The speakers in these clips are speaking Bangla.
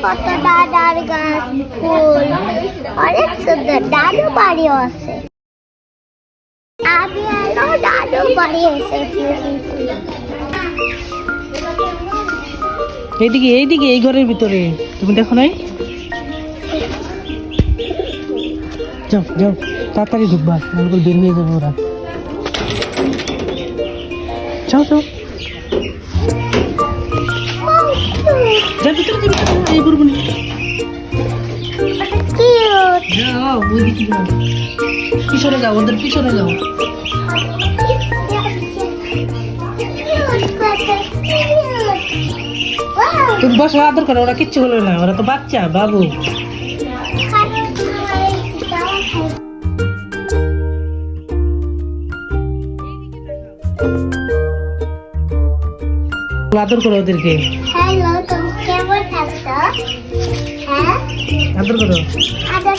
কত দাদার গাছ ফুল অনেক সুন্দর দাদু বাড়িও আছে আমি এলো দাদু বাড়ি এসে এইদিকে এইদিকে এই ঘরের ভিতরে তুমি দেখো নাই যাও যাও তাড়াতাড়ি ঢুকবা নাহলে বের হয়ে যাবে ওরা যাও যাও যা ভিতরে এই বুড়বুনি যাও ওইদিকে যাও পিছনে যাও ওদের পিছনে যাও তুমি বসো আদর করো ওরা কিচ্ছু হলো না ওরা তো বাচ্চা বাবু আদর করো ওদেরকে হ্যালো তুমি কেমন আছো হ্যাঁ আদর করো আদর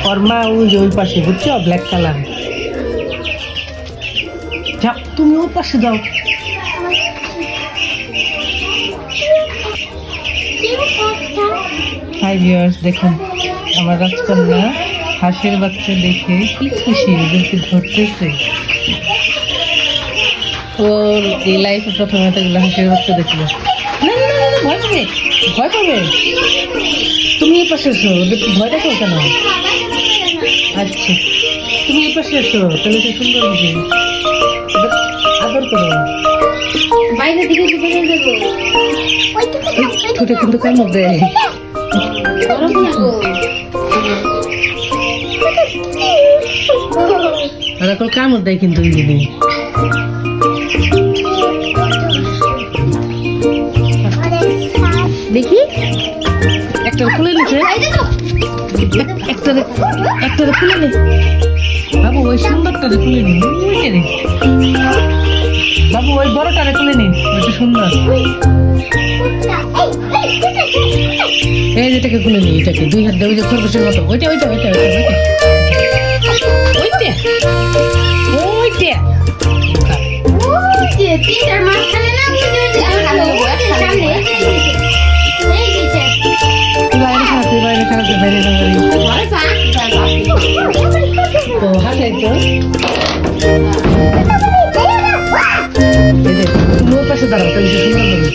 ওর মা ওই যে ওই পাশে বুঝছো ব্ল্যাক কালার যাও তুমি ওই পাশে যাও হাই ভিউয়ার্স দেখুন আমার রাজকন্যা হাঁসের বাচ্চা দেখে কি খুশি ওদেরকে ধরতেছে ওর এই লাইফে প্রথমে তো এগুলো হাঁসের বাচ্চা দেখলো না না না ভয় পাবে ভয় পাবে তুমি এই পাশে এসো ওদের ভয় দেখো কেন আচ্ছা তুমি এই পাশে এসো তাহলে তো সুন্দর হবে আদর করো বাইরে দিকে দেবো ঠোঁটে কিন্তু কামড় দেয় আর এখন কামড় দেয় কিন্তু ওই জিনিস দেখি একটা খুলে নিচ্ছে একটা খুলে নে বাবু ওই সুন্দরটারে খুলে নি রে বাবু ওই বড়টারে খুলে নি ওইটা সুন্দর এই যেটাকে খুলে নি এটাকে দুই হাত দিয়ে ওই যে খরগোশের মতো ওইটা ওইটা ওইটা ওইটা ওইটা ওইটা তিনটার মাঝখানে না বাইরে খারাপ বাইরে তো হাসাই তো তোমার পাশে দাঁড়াও তাহলে সুন্দর হবে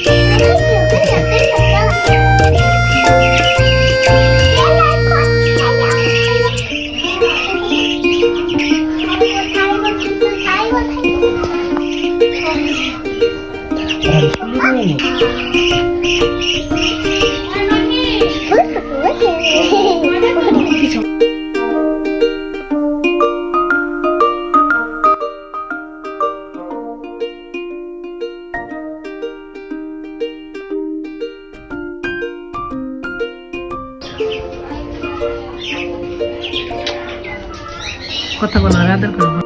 কথা বলো আর আদর করবো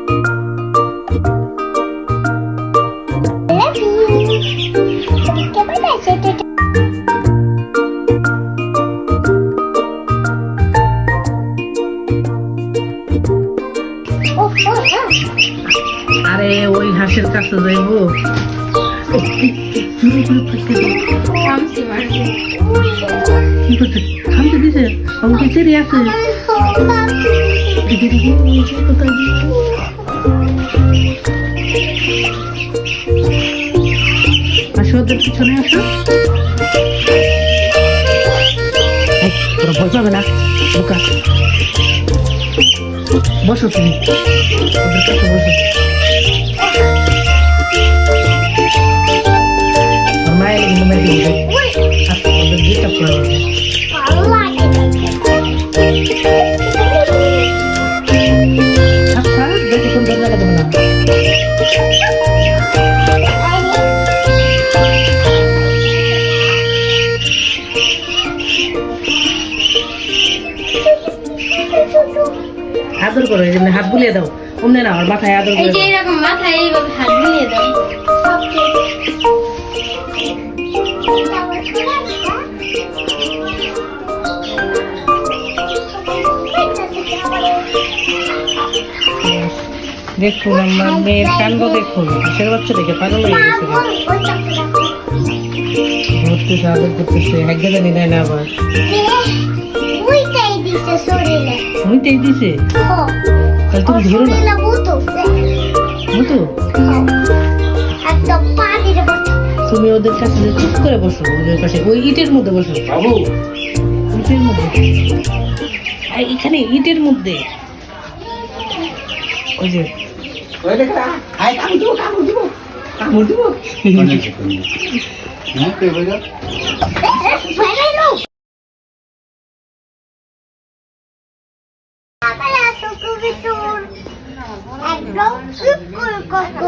আরে ওই হাঁসের কাছে যাইবো কি করছে খামতে দিছে আমাকে চেরি আছে আসো ওদের পিছনে আসো ওরা ভয় পাবে না বোকা বসো তুমি ওদের কাছে বসো মায়ের মায়ের আচ্ছা ওদের ডিস্টার্ব করা হবে আচ্ছা দেখি কোন দরজা দেবো না আদর করো এই জন্য হাত বুলিয়ে দাও অমনে না আমার মাথায় আদর করে দাও এরকম মাথায় এইভাবে হাত বুলিয়ে দাও দেখুন আমার মেয়ের কাণ্ড দেখুন, কিসের বাচ্চা দেখে পাগল হয়ে গেছে। ঘুরতেছে, আদর করতেছে, এক জায়গায় নিয়ে না আবার ওইটাই দিছে শরীরে। ওইটাই দিছে। তাহলে তুমি ধরো না। শরীরে মুতো একদম পানির মতো। তুমি ওদের কাছে যে চুপ করে বসো, ওদের পাশে ওই ইটের মধ্যে বসো। বাবু ইটের মধ্যে, এখানে ইটের মধ্যে ওই যে একদম চুপ করে কত।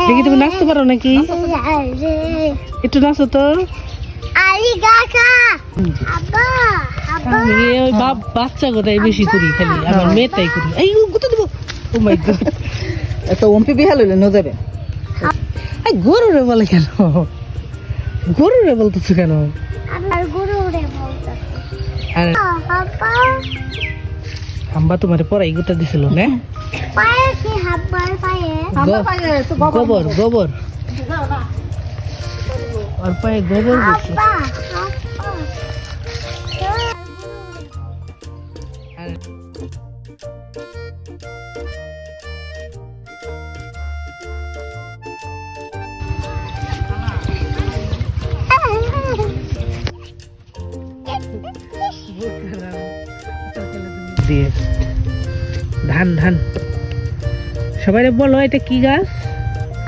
দেখি তুমি নাচতে পারো নাকি? একটু নাচো তো। আমি ওই বাচ্চা কোথায় বেশি করি, খালি আমার মেয়েটাই করি। এই গুতো দেবো। ও মাই গড, এত ওমপি বিহাল হইলে ন যাবে। এই গরু রে বলে কেন? গরু রে বলতেছো কেন? আমার গুরু রে বলতে। আরে হাম্বা তোমার পরে গুতা দিছিল না? পায়ে কি হাব্বার পায়ে? গোবর গোবর আর পায়ে গোবর দিছে। আব্বা দিয়ে ধান ধান সবাই বলো এটা কি গাছ?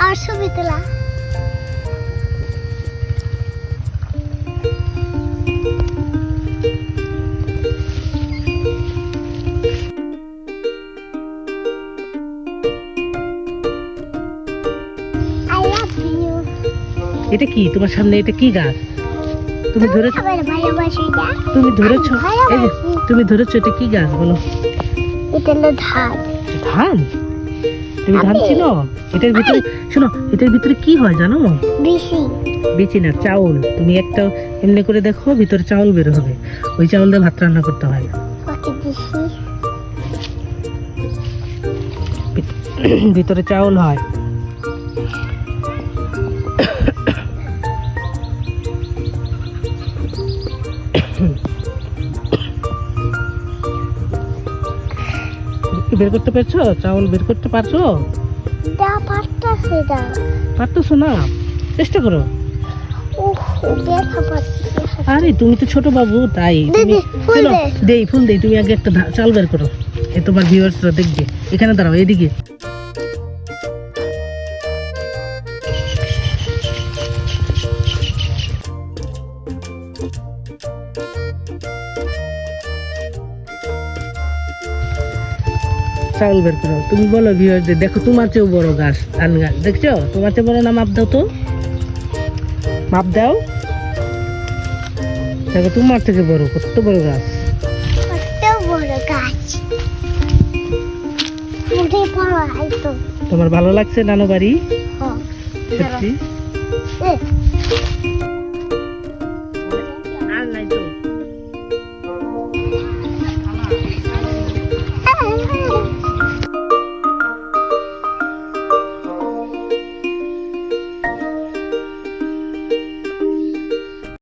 আর ছবি তোলা। এটা কি তোমার সামনে? এটা কি গাছ? তুমি ধরেছো? তুমি ধরেছো? এই যে তুমি ধরেছো, এটা কি গাছ বলো? এটা হলো ধান। ধান? তুমি ধান চিনো? এটার ভিতরে শোনো, এটার ভিতরে কি হয় জানো? বিচি। বিচি না, চাউল। তুমি একটা এমনি করে দেখো, ভিতরে চাউল বের হবে। ওই চাউল দিয়ে ভাত রান্না করতে হয়। ভিতরে চাউল হয়। বের করতে পারছো? চাউল বের করতে পারছো? পারতেছি না। পারতেছো না? চেষ্টা করো। ওহ আরে তুমি তো ছোট বাবু, তাই দিদি, ফুল চলো, দে। দেই ফুল দেই। তুমি আগে একটা চাল বের করো, এ তোমার ভিউয়ার্সরা দেখবে। এখানে দাঁড়াও, এদিকে। চাউল বের করো। তুমি বলো ভিউয়ারদের, দেখো তোমার চেয়েও বড় গাছ, ধান গাছ দেখছো? তোমার চেয়ে বড় না? মাপ দাও তো, মাপ দাও। দেখো তোমার থেকে বড়, কত বড় গাছ। কত বড় গাছ। উঠে পড়ো হয়তো। তোমার ভালো লাগছে নানু বাড়ি? হ্যাঁ। সত্যি? এ,